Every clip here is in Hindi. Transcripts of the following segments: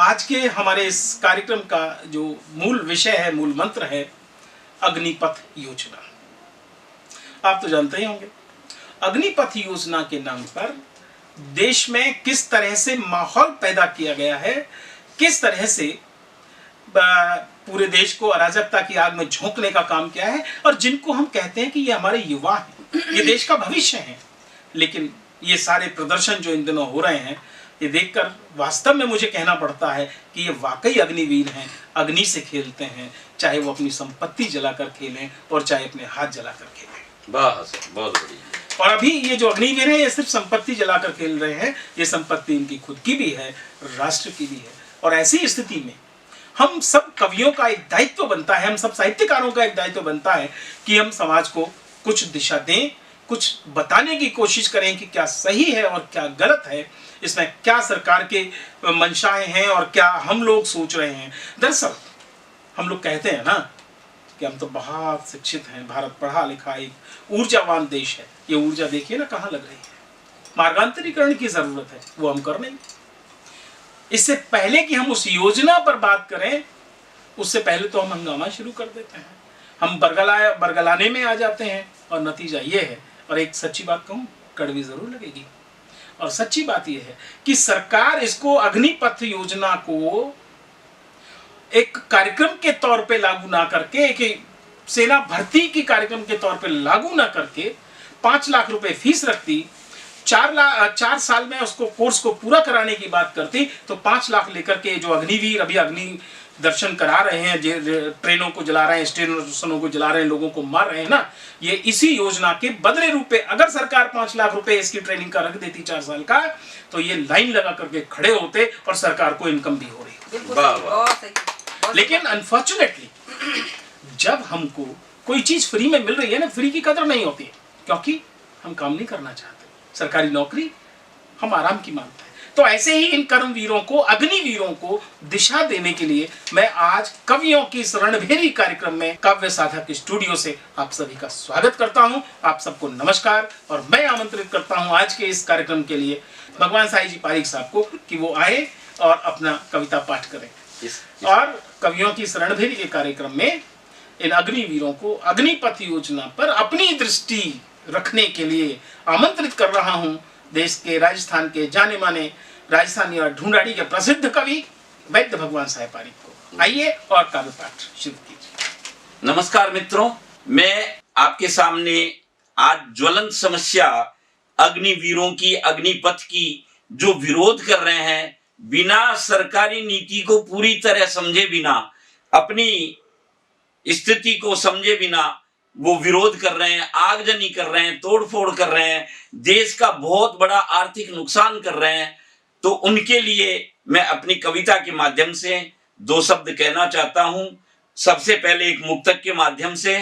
आज के हमारे इस कार्यक्रम का जो मूल विषय है, मूल मंत्र है अग्निपथ योजना। आप तो जानते ही होंगे अग्निपथ योजना के नाम पर देश में किस तरह से माहौल पैदा किया गया है, किस तरह से पूरे देश को अराजकता की आग में झोंकने का काम किया है। और जिनको हम कहते हैं कि ये हमारे युवा हैं, ये देश का भविष्य है, लेकिन ये सारे प्रदर्शन जो इन दिनों हो रहे हैं, ये देखकर वास्तव में मुझे कहना पड़ता है कि ये वाकई अग्निवीर हैं, अग्नि से खेलते हैं, चाहे वो अपनी संपत्ति जलाकर खेलें और चाहे अपने हाथ जलाकर खेलें। बहुत बढ़िया। और अभी ये जो अग्निवीर हैं, ये सिर्फ संपत्ति जलाकर खेल रहे हैं, ये संपत्ति इनकी खुद की भी है, राष्ट्र की भी है। और ऐसी स्थिति में हम सब कवियों का एक दायित्व बनता है, हम सब साहित्यकारों का एक दायित्व बनता है कि हम समाज को कुछ दिशा दें, कुछ बताने की कोशिश करें कि क्या सही है और क्या गलत है, इसमें क्या सरकार के मंशाएं हैं और क्या हम लोग सोच रहे हैं। दरअसल हम लोग कहते हैं ना कि हम तो बहुत शिक्षित हैं, भारत पढ़ा लिखा एक ऊर्जावान देश है। ये ऊर्जा देखिए ना कहाँ लग रही है। मार्गांतरीकरण की जरूरत है, वो हम कर लेंगे। इससे पहले कि हम उस योजना पर बात करें, उससे पहले तो हम हंगामा शुरू कर देते हैं, हम बरगलाने में आ जाते हैं। और नतीजा ये है, और एक सच्ची बात कहूं, कड़वी जरूर लगेगी, और सच्ची बात यह है कि सरकार इसको अग्निपथ योजना को एक कार्यक्रम के तौर पे लागू ना करके, एक सेना भर्ती की कार्यक्रम के तौर पे लागू ना करके 5 लाख रुपए फीस रखती, 4 साल में उसको कोर्स को पूरा कराने की बात करती, तो 5 लाख लेकर के जो अग्निवीर अभी अग्नि दर्शन करा रहे हैं, ट्रेनों को जला रहे हैं, स्टेशनों को जला रहे हैं, लोगों को मार रहे हैं ना, ये इसी योजना के बदले रूप में अगर सरकार 5 लाख रुपए इसकी ट्रेनिंग का रख देती 4 साल का, तो ये लाइन लगा करके खड़े होते और सरकार को इनकम भी हो रही। लेकिन अनफॉर्चुनेटली जब हमको कोई चीज फ्री में मिल रही है ना, फ्री की कदर नहीं होती है, क्योंकि हम काम नहीं करना चाहते, सरकारी नौकरी हम आराम की मांगते हैं। तो ऐसे ही इन कर्मवीरों को, अग्निवीरों को दिशा देने के लिए मैं आज कवियों की इस रणभेरी कार्यक्रम में काव्य साधक स्टूडियो से आप सभी का स्वागत करता हूं। आप सबको नमस्कार। और मैं आमंत्रित करता हूं आज के इस कार्यक्रम के लिए भगवान साई जी पारीक साहब को कि वो आए और अपना कविता पाठ करें। और कवियों की इस रणभेरी के कार्यक्रम में इन अग्निवीरों को अग्निपथ योजना पर अपनी दृष्टि रखने के लिए आमंत्रित कर रहा हूं देश के, राजस्थान के जाने माने राजस्थानी और ढूंढाड़ी के प्रसिद्ध कवि वैद्य भगवान साहेब पारीक को। आइए और काव्य पाठ शुरू कीजिए। नमस्कार मित्रों, मैं आपके सामने आज ज्वलंत समस्या अग्निवीरों की, अग्निपथ की जो विरोध कर रहे हैं, बिना सरकारी नीति को पूरी तरह समझे बिना, अपनी स्थिति को समझे बिना वो विरोध कर रहे हैं, आगजनी कर रहे हैं, तोड़फोड़ कर रहे हैं, देश का बहुत बड़ा आर्थिक नुकसान कर रहे हैं। तो उनके लिए मैं अपनी कविता के माध्यम से 2 शब्द कहना चाहता हूं। सबसे पहले एक मुक्तक के माध्यम से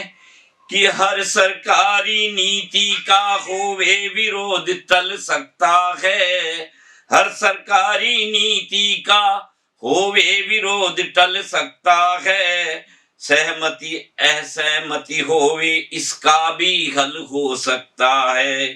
कि हर सरकारी नीति का होवे विरोध टल सकता है, हर सरकारी नीति का होवे विरोध टल सकता है, सहमति असहमति होवे इसका भी हल हो सकता है।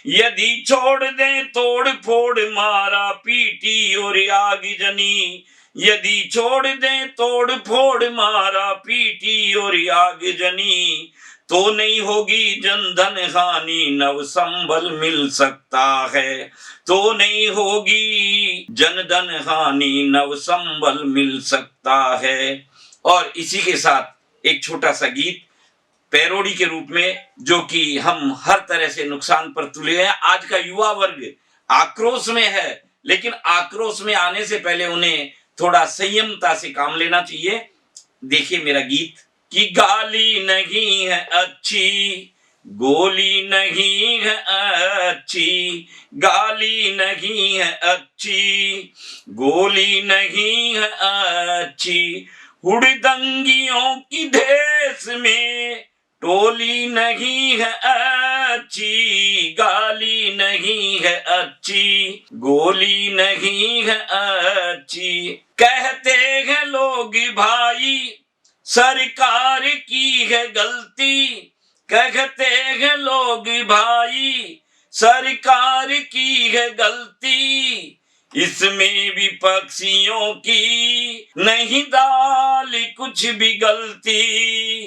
यदि छोड़ दें तोड़ फोड़ मारा पीटी और आगजनी, यदि छोड़ दें तोड़ फोड़ मारा पीटी और आगजनी, तो नहीं होगी जनधन हानि नव संबल मिल सकता है, तो नहीं होगी जनधन हानि नव संबल मिल सकता है। और इसी के साथ एक छोटा सा गीत पैरोडी के रूप में, जो कि हम हर तरह से नुकसान पर तुले हैं। आज का युवा वर्ग आक्रोश में है, लेकिन आक्रोश में आने से पहले उन्हें थोड़ा संयमता से काम लेना चाहिए। देखिए मेरा गीत कि गाली नहीं है अच्छी, गोली नहीं है अच्छी, गाली नहीं है अच्छी, गोली नहीं है अच्छी, हुड़दंगियों की देश में टोली नहीं है अच्छी, गाली नहीं है अच्छी, गोली नहीं है अच्छी। कहते हैं लोग भाई सरकार की है गलती, कहते हैं लोग भाई सरकार की है गलती, इसमें विपक्षियों की नहीं दाल कुछ भी गलती,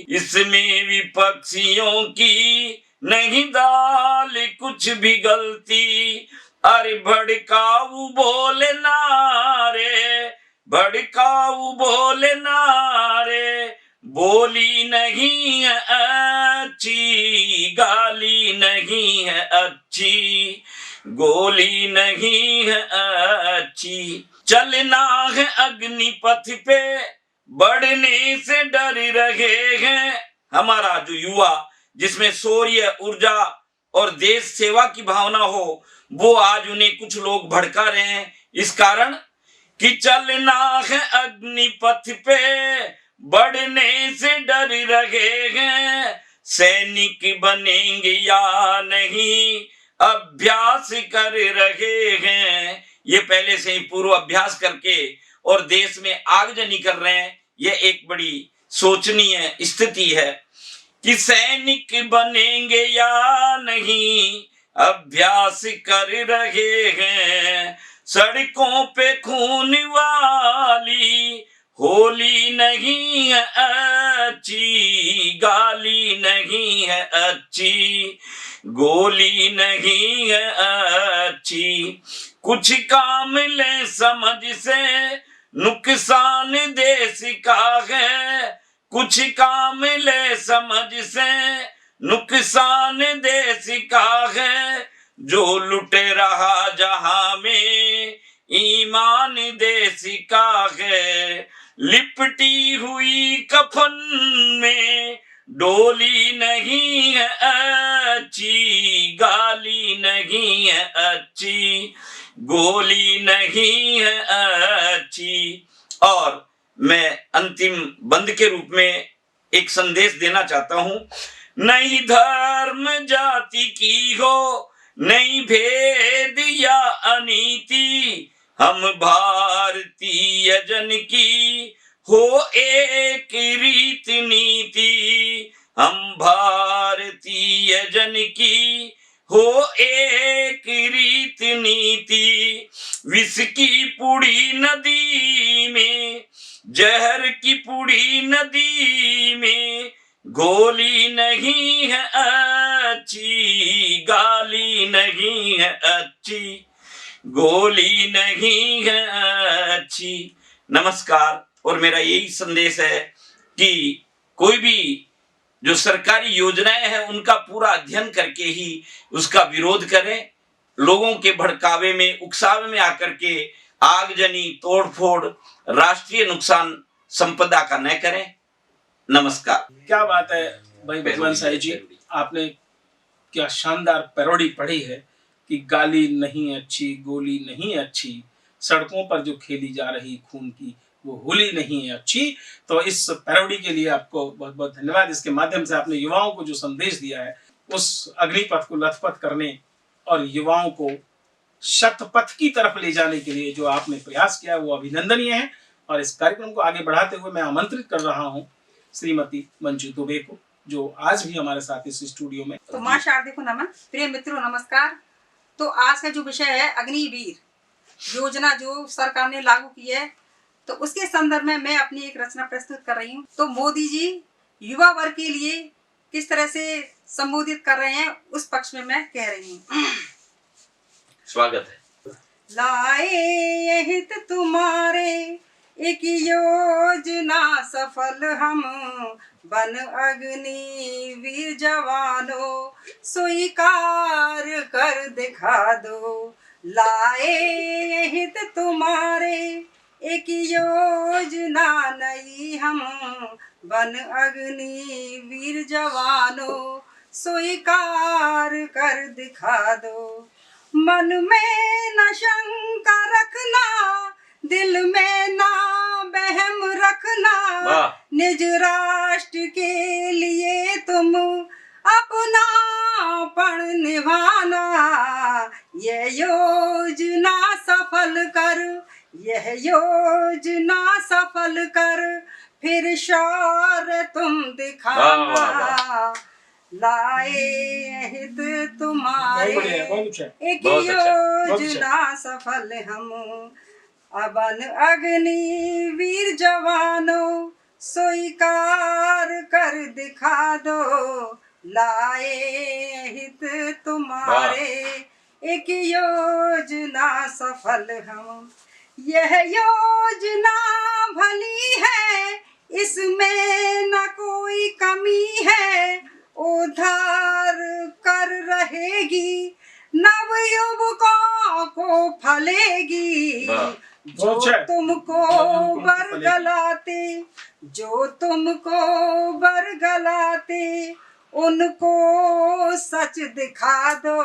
इसमें विपक्षियों की नहीं दाल कुछ भी गलती। अरे भड़काऊ बोले नारे, भड़काऊ बोले नारे, बोली नहीं है अच्छी, गाली नहीं है अच्छी, गोली नहीं है अच्छी। चलना है अग्निपथ पे, बढ़ने से डर रहे हैं। हमारा जो युवा जिसमें शौर्य, ऊर्जा और देश सेवा की भावना हो, वो आज उन्हें कुछ लोग भड़का रहे हैं, इस कारण कि चलना है अग्निपथ पे, बढ़ने से डर रहे हैं। सैनिक बनेंगे या नहीं, अभ्यास कर रहे हैं। ये पहले से ही पूर्व अभ्यास करके और देश में आगजनी कर रहे हैं। ये एक बड़ी सोचनीय स्थिति है कि सैनिक बनेंगे या नहीं, अभ्यास कर रहे हैं। सड़कों पे खून वाली होली नहीं है अच्छी, गाली नहीं है अच्छी, गोली नहीं है अच्छी। कुछ काम ले समझ से, नुकसान देश का है। कुछ काम ले समझ से, नुकसान देश का है। जो लुट रहा जहां में, ईमान देश का है। लिपटी हुई कफन में, डोली नहीं है अच्छी, गाली नहीं है अच्छी, गोली नहीं है अच्छी। और मैं अंतिम बंद के रूप में एक संदेश देना चाहता हूं। नहीं धर्म जाति की हो, नहीं भेद या अनीति, हम भारतीय जन की हो एक रीत नीति, हम भारतीय जन की हो एक रीत नीति। विष की पुड़ी नदी में, जहर की पुड़ी नदी में, गोली नहीं है अच्छी, गाली नहीं है अच्छी, गोली नहीं है अच्छी। नमस्कार। और मेरा यही संदेश है कि कोई भी जो सरकारी योजनाएं हैं उनका पूरा अध्ययन करके ही उसका विरोध करें। लोगों के भड़कावे में, उकसावे में आकर के आगजनी, तोड़फोड़, राष्ट्रीय नुकसान संपदा का न करें। नमस्कार। क्या बात है भाई भगवान साई जी, आपने क्या शानदार पैरोडी पढ़ी है कि गाली नहीं अच्छी, गोली नहीं अच्छी, सड़कों पर जो खेली जा रही खून की वो होली नहीं है अच्छी। तो इस पैरोडी के लिए आपको बहुत बहुत धन्यवाद। इसके माध्यम से आपने युवाओं को जो संदेश दिया है, उस अग्निपथ को लथपथ करने और युवाओं को शतपथ की तरफ ले जाने के लिए जो आपने प्रयास किया वो अभिनंदनीय है। और इस कार्यक्रम को आगे बढ़ाते हुए मैं आमंत्रित कर रहा हूँ श्रीमती मंजू दुबे को, जो आज भी हमारे साथ इस स्टूडियो में। तो मां शारदे को नमन। प्रिय मित्रों नमस्कार। तो आज का जो विषय है अग्निवीर योजना जो सरकार ने लागू की है, तो उसके संदर्भ में मैं अपनी एक रचना प्रस्तुत कर रही हूँ। तो मोदी जी युवा वर्ग के लिए किस तरह से संबोधित कर रहे हैं उस पक्ष में मैं कह रही हूँ। स्वागत है। लाए ये हित तुम्हारे, एक योजना सफल हम, बन अग्नि वीर जवानों, स्वीकार कर दिखा दो। लाए ये हित तुम्हारे, एक योजना नई हम, बन अग्नि वीर जवानों, स्वीकार कर दिखा दो। मन में न शंका रखना, दिल में ना बहम रखना, निज राष्ट्र के लिए तुम अपना पण निभाना। यह योजना सफल कर, यह योजना सफल कर, फिर शौर्य तुम दिखाना। लाए हित तुम्हारे, बहुत अच्छा है। एक बहुत अच्छा। योजना सफल हम, अवन अग्नि वीर जवानों स्वीकार कर दिखा दो, लाए हित तुम्हारे, एक योजना सफल हम। यह योजना भली है, इसमें न कोई कमी है, उद्धार कर रहेगी, नव युवकों को फलेगी। जो तुमको बरगलाते, जो तुमको बरगलाते, उनको सच दिखा दो,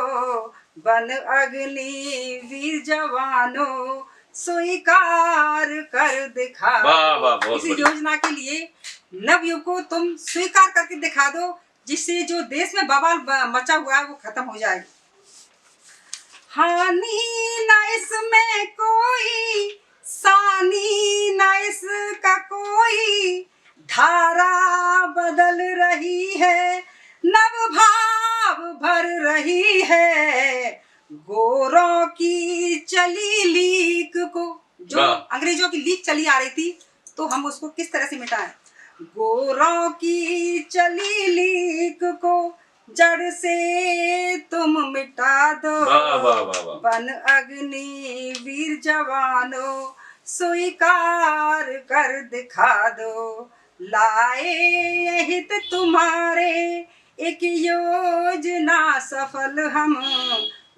बन अग्नि वीर जवानों स्वीकार कर दिखा दो। इस योजना के लिए नवयुवकों तुम स्वीकार करके दिखा दो, जिससे जो देश में बवाल मचा हुआ है वो खत्म हो जाएगा। हानि न इसमें कोई, सानी न इसका कोई, धारा बदल रही है, नव भाव भर रही है, गोरों की चली लीक को, जो अंग्रेजों की लीक चली आ रही थी, तो हम उसको किस तरह से मिटाएं। गोरों की चली लीक को जड़ से तुम मिटा दो, बन अग्नि वीर जवानों स्वीकार कर दिखा दो, लाए हित तुम्हारे, एक योजना सफल हम,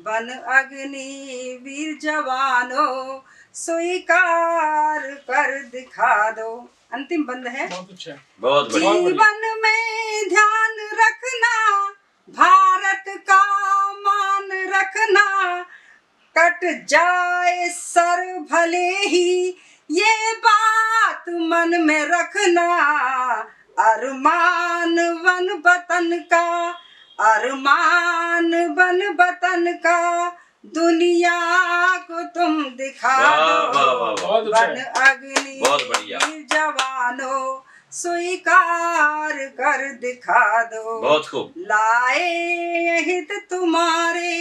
बन अग्नि वीर जवानों स्वीकार कर दिखा दो। अंतिम बंद है। बहुत अच्छा, बहुत बढ़िया। जीवन में ध्यान रखना, भारत का मान रखना, कट जाए सर भले ही, ये बात मन में रखना, अरमान वन वतन का, अरमान वन वतन का, दुनिया को तुम दिखा दो, बन अग्नि वीर जवानों स्वीकार कर दिखा दो। बहुत खूब। लाए हित तुम्हारे,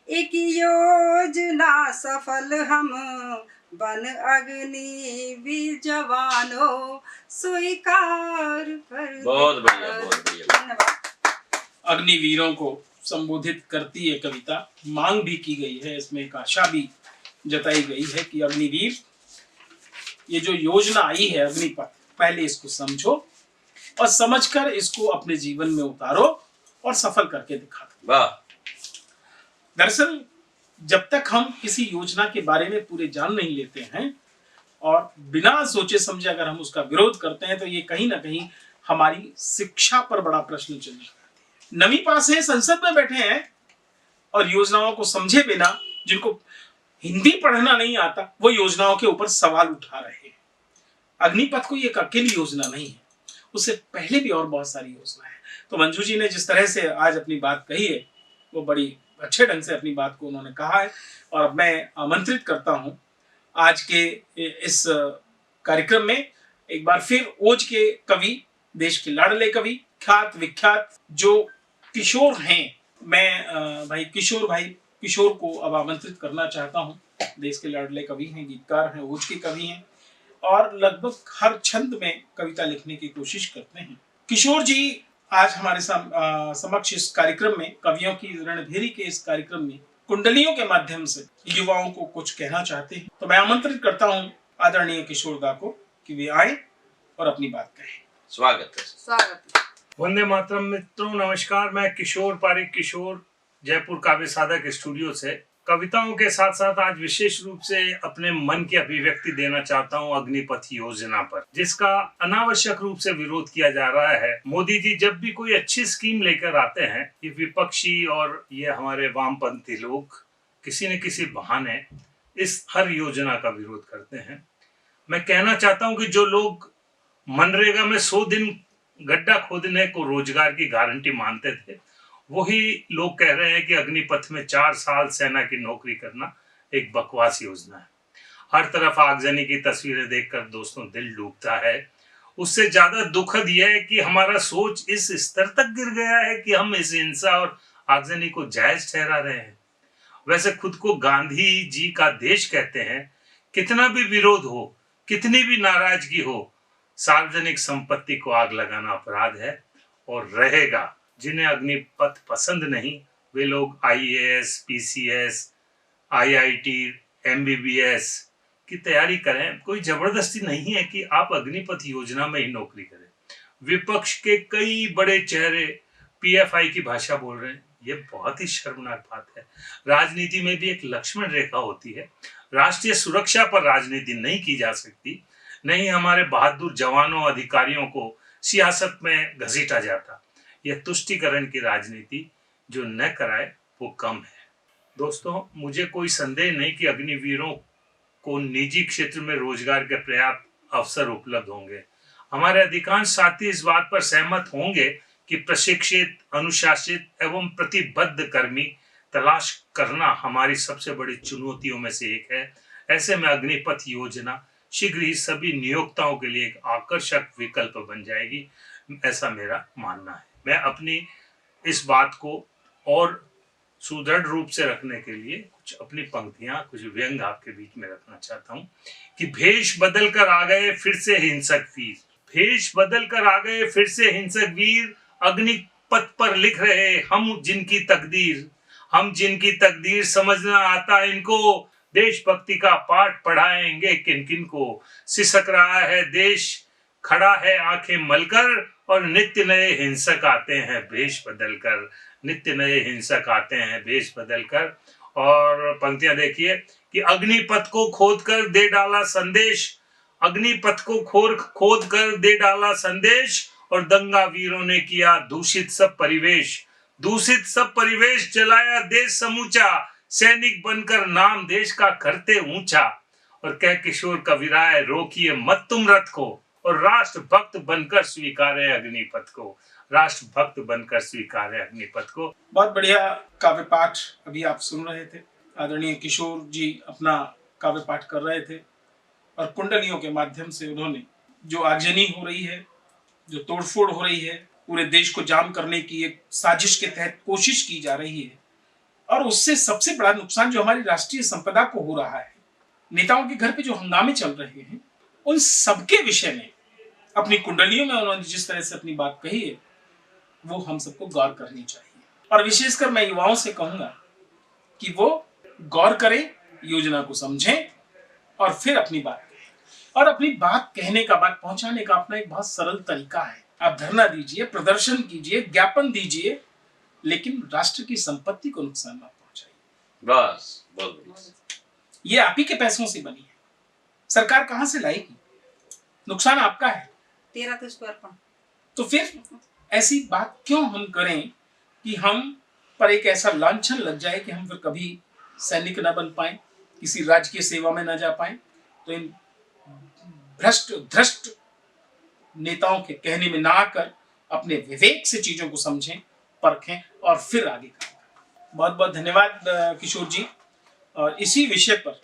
एक योजना सफल हम, बन अग्नि वीर जवानों स्वीकार कर। बहुत बढ़िया, बहुत बढ़िया। धन्यवाद। अग्निवीरों को संबोधित करती है कविता। मांग भी की गई है, इसमें एक आशा भी जताई गई है कि अग्निवीर, ये जो योजना आई है अग्निपथ, पहले इसको समझो और समझकर इसको अपने जीवन में उतारो और सफल करके दिखा दो। वाह। दरअसल जब तक हम किसी योजना के बारे में पूरे जान नहीं लेते हैं और बिना सोचे समझे अगर हम उसका विरोध करते हैं, तो ये कहीं ना कहीं हमारी शिक्षा पर बड़ा प्रश्न चिन्ह लगाती है। नवी पास है, संसद में बैठे हैं और योजनाओं को समझे बिना, जिनको हिंदी पढ़ना नहीं आता, वो योजनाओं के ऊपर सवाल उठा रहे हैं। अग्निपथ कोई एक अकेली योजना नहीं है, उससे पहले भी और बहुत सारी योजना है। तो मंजू जी ने जिस तरह से आज अपनी बात कही है, वो बड़ी अच्छे ढंग से अपनी बात को उन्होंने कहा है। और मैं आमंत्रित करता हूं आज के इस कार्यक्रम में एक बार फिर ओज के कवि, देश के लाडले कवि, ख्यात विख्यात जो किशोर हैं, मैं भाई किशोर को अब आमंत्रित करना चाहता हूं। देश के लाडले कवि हैं, गीतकार हैं, ओज के कवि हैं और लगभग हर छंद में कविता लिखने की कोशिश करते हैं। किशोर जी आज हमारे समक्ष इस कार्यक्रम में, कवियों की रणभेरी के इस कार्यक्रम में कुंडलियों के माध्यम से युवाओं को कुछ कहना चाहते हैं। तो मैं आमंत्रित करता हूं आदरणीय किशोर दा को कि वे आए और अपनी बात कहें। स्वागत है। स्वागत। वंदे मातरम मित्रों, नमस्कार। मैं किशोर पारिक किशोर, जयपुर काव्य साधक स्टूडियो से कविताओं के साथ साथ आज विशेष रूप से अपने मन की अभिव्यक्ति देना चाहता हूं अग्निपथ योजना पर, जिसका अनावश्यक रूप से विरोध किया जा रहा है। मोदी जी जब भी कोई अच्छी स्कीम लेकर आते हैं, ये विपक्षी और ये हमारे वामपंथी लोग किसी न किसी बहाने इस हर योजना का विरोध करते हैं। मैं कहना चाहता हूं कि जो लोग मनरेगा में 100 दिन गड्ढा खोदने को रोजगार की गारंटी मानते थे, वही लोग कह रहे हैं कि अग्निपथ में 4 साल सेना की नौकरी करना एक बकवास योजना है। हर तरफ आगजनी की तस्वीरें देखकर दोस्तों दिल डूबता है। उससे ज्यादा दुखद यह है कि हमारा सोच इस स्तर तक गिर गया है कि हम इस हिंसा और आगजनी को जायज ठहरा रहे हैं। वैसे खुद को गांधी जी का देश कहते हैं। कितना भी विरोध हो, कितनी भी नाराजगी हो, सार्वजनिक संपत्ति को आग लगाना अपराध है और रहेगा। जिन्हें अग्निपथ पसंद नहीं, वे लोग IAS, PCS, IIT, MBBS की तैयारी करें। कोई जबरदस्ती नहीं है कि आप अग्निपथ योजना में ही नौकरी करें। विपक्ष के कई बड़े चेहरे PFI की भाषा बोल रहे हैं, ये बहुत ही शर्मनाक बात है। राजनीति में भी एक लक्ष्मण रेखा होती है। राष्ट्रीय सुरक्षा पर राजनीति नहीं की जा सकती, नहीं हमारे बहादुर जवानों अधिकारियों को सियासत में घसीटा जाता। यह तुष्टीकरण की राजनीति जो न कराए वो कम है। दोस्तों, मुझे कोई संदेह नहीं कि अग्निवीरों को निजी क्षेत्र में रोजगार के पर्याप्त अवसर उपलब्ध होंगे। हमारे अधिकांश साथी इस बात पर सहमत होंगे कि प्रशिक्षित, अनुशासित एवं प्रतिबद्ध कर्मी तलाश करना हमारी सबसे बड़ी चुनौतियों में से एक है। ऐसे में अग्निपथ योजना शीघ्र ही सभी नियोक्ताओं के लिए एक आकर्षक विकल्प बन जाएगी, ऐसा मेरा मानना है। मैं अपनी इस बात को और सुदृढ़ रूप से रखने के लिए कुछ अपनी पंक्तियां, कुछ व्यंग आपके बीच में रखना चाहता हूं कि भेष बदल कर आ गए फिर से हिंसक वीर, भेष बदल कर आ गए फिर से हिंसक वीर, अग्निपथ पर लिख रहे हम जिनकी तकदीर समझना आता इनको, देशभक्ति का पाठ पढ़ाएंगे किन किन को। सिसक रहा है देश, खड़ा है आंखें मलकर, और नित्य नए हिंसक आते हैं भेष बदल कर, नित्य नए हिंसक आते हैं भेष बदल कर। और पंक्तियां देखिए कि अग्निपथ को खोद कर दे डाला संदेश, अग्निपथ को खोद कर दे डाला संदेश, और दंगा वीरों ने किया दूषित सब परिवेश, जलाया देश समूचा, सैनिक बनकर नाम देश का करते ऊंचा। और कह किशोर कविराय रोकिए मत तुम रथ को, और राष्ट्रभक्त बनकर स्वीकारे अग्निपथ को, राष्ट्रभक्त बनकर स्वीकारे अग्निपथ को। बहुत बढ़िया काव्य पाठ अभी आप सुन रहे थे। आदरणीय किशोर जी अपना काव्य पाठ कर रहे थे और कुंडलियों के माध्यम से उन्होंने जो आगजनी हो रही है, जो तोड़फोड़ हो रही है, पूरे देश को जाम करने की एक साजिश के तहत कोशिश की जा रही है, और उससे सबसे बड़ा नुकसान जो हमारी राष्ट्रीय संपदा को हो रहा है, नेताओं के घर पे जो हंगामे चल रहे हैं, उन सबके विषय में अपनी कुंडलियों में उन्होंने जिस तरह से अपनी बात कही है, वो हम सबको गौर करनी चाहिए। और विशेषकर मैं युवाओं से कहूंगा कि वो गौर करें, योजना को समझें और फिर अपनी बात कहें। और अपनी बात कहने का, बात पहुंचाने का अपना एक बहुत सरल तरीका है। आप धरना दीजिए, प्रदर्शन कीजिए, ज्ञापन दीजिए, लेकिन राष्ट्र की संपत्ति को नुकसान मत पहुंचाइए। बस बहुत ये आप ही के पैसों से बनी है, सरकार कहां से लाएगी? नुकसान आपका है। तेरा तुझ पर अर्पण। तो फिर ऐसी बात क्यों हम करें कि हम पर एक ऐसा लांछन लग जाए कि हम फिर कभी सैनिक न बन पाए, किसी राजकीय सेवा में न जा पाए। तो इन भ्रष्ट नेताओं के कहने में ना आकर अपने विवेक से चीजों को समझें, परखें और फिर आगे करें। बहुत बहुत धन्यवाद किशोर जी। और इसी विषय पर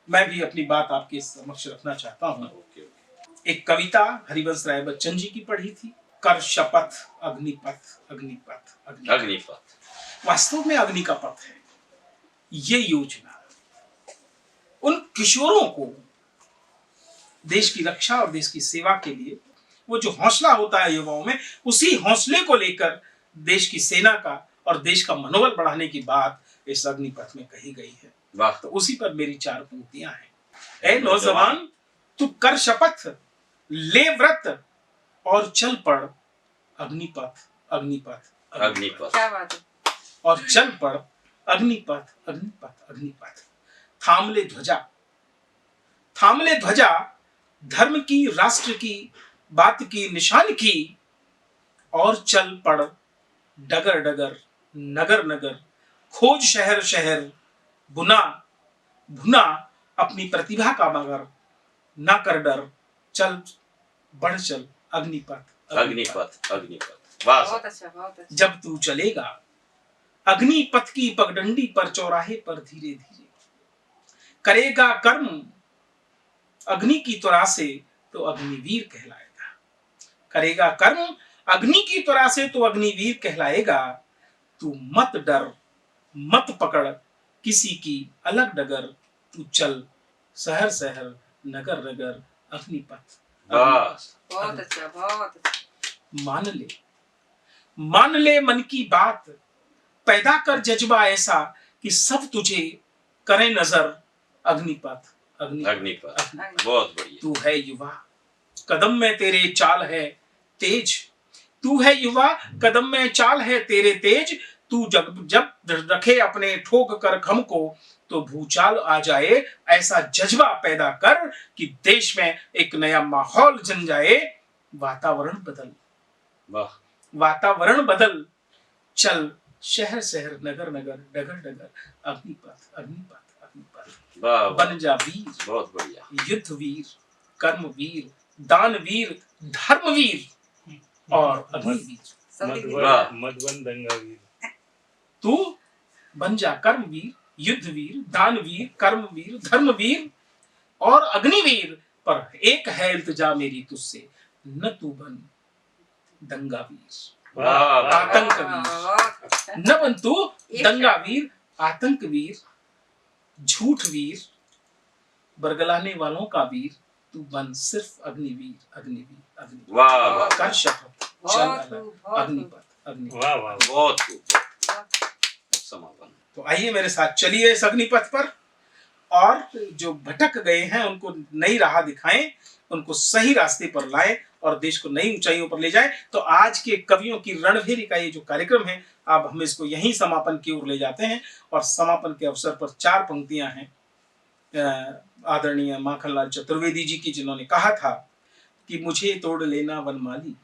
मैं भी अपनी बात आपके समक्ष रखना चाहता हूँ। एक कविता हरिवंश राय बच्चन जी की पढ़ी थी, कर शपथ अग्निपथ अग्निपथ अग्निपथ। वास्तव में अग्नि का पथ है ये योजना। उन किशोरों को देश की रक्षा और देश की सेवा के लिए वो जो हौसला होता है युवाओं में, उसी हौसले को लेकर देश की सेना का और देश का मनोबल बढ़ाने की बात इस अग्निपथ में कही गई है। तो उसी पर मेरी 4 पंक्तियां हैं। ऐ नौजवान, तू कर शपथ, ले व्रत और चल पड़ अग्निपथ अग्निपथ अग्निपथ। क्या बात है। और चल पड़ अग्निपथ अग्निपथ अग्निपथ। थाम ले ध्वजा, धर्म की, राष्ट्र की, बात की, निशान की, और चल पड़ डगर डगर नगर नगर, खोज शहर शहर, बुना भुना अपनी प्रतिभा का मगर, ना कर डर, चल बढ़ चल अग्निपथ अग्निपथ अग्निपथ। वाह, बहुत अच्छा, बहुत अच्छा। जब तू चलेगा अग्निपथ की पगडंडी पर, चौराहे पर धीरे धीरे करेगा कर्म अग्नि की त्वरा से, तो अग्निवीर कहलाएगा। करेगा कर्म अग्नि की त्वरा से तो अग्निवीर कहलाएगा। तू मत डर मत पकड़ किसी की अलग डगर, तू चल शहर शहर नगर नगर अग्निपथ। बस बहुत अच्छा, बहुत अच्छा। मान ले मन की बात, पैदा कर जज्बा ऐसा कि सब तुझे करे नजर। अग्निपथ अग्निपथ, बहुत बढ़िया। तू है युवा कदम में तेरे चाल है तेज, तू है युवा कदम में चाल है तेरे तेज। तू जब रखे अपने ठोक कर खम को, तो भूचाल आ जाए ऐसा जज्बा पैदा कर कि देश में एक नया माहौल जम जाए। वातावरण बदल, वाह, वातावरण बदल, चल शहर शहर नगर नगर डगर डगर अग्निपथ अग्निपथ अग्निपथ। वाह, वाह, बन जा वीर, बहुत बढ़िया। युद्ध वीर, कर्म वीर, दान वीर, धर्म वीर और अग्निवीर। मधुबन दंगा वीर। तू बन जा कर्म वीर, युद्ध वीर, दान वीर, कर्म वीर, धर्म वीर और अग्निवीर। पर एक है इल्तिजा मेरी तुझसे, न तू बन दंगा वीर, आतंक वीर। न बन तू दंगा वीर, आतंक वीर, झूठ वीर, बरगलाने वालों का वीर। तू बन सिर्फ अग्निवीर अग्निवीर अग्निवीर। वाह, वाह, कर शपथ चल अग्निपथ अग्निपथ। वाह वाह, बहुत खूब। समापन। तो आइए मेरे साथ चलिए इस अग्निपथ पर, और जो भटक गए हैं उनको नई राह दिखाएं, उनको सही रास्ते पर लाएं और देश को नई ऊंचाइयों पर ले जाएं। तो आज के कवियों की रणभेरी का ये जो कार्यक्रम है, अब हम इसको यहीं समापन की ओर ले जाते हैं। और समापन के अवसर पर 4 पंक्तियां हैं आदरणीय माखनलाल चतुर्वेदी जी की, जिन्होंने कहा था कि मुझे तोड़ लेना वनमाली,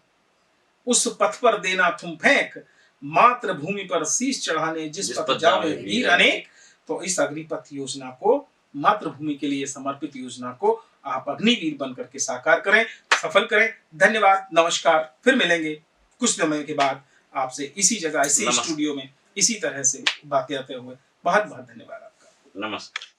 उस पथ पर देना तुम फेंक, मातृभूमि पर शीश चढ़ाने जिस पथ जावे वीर अनेक। तो इस अग्निपथ योजना को, मातृभूमि के लिए समर्पित योजना को आप अग्निवीर बनकर के साकार करें, सफल करें। धन्यवाद, नमस्कार। फिर मिलेंगे कुछ समय के बाद आपसे इसी जगह, इसी स्टूडियो में, इसी तरह से बातें आते हुए। बहुत बहुत धन्यवाद आपका। नमस्कार।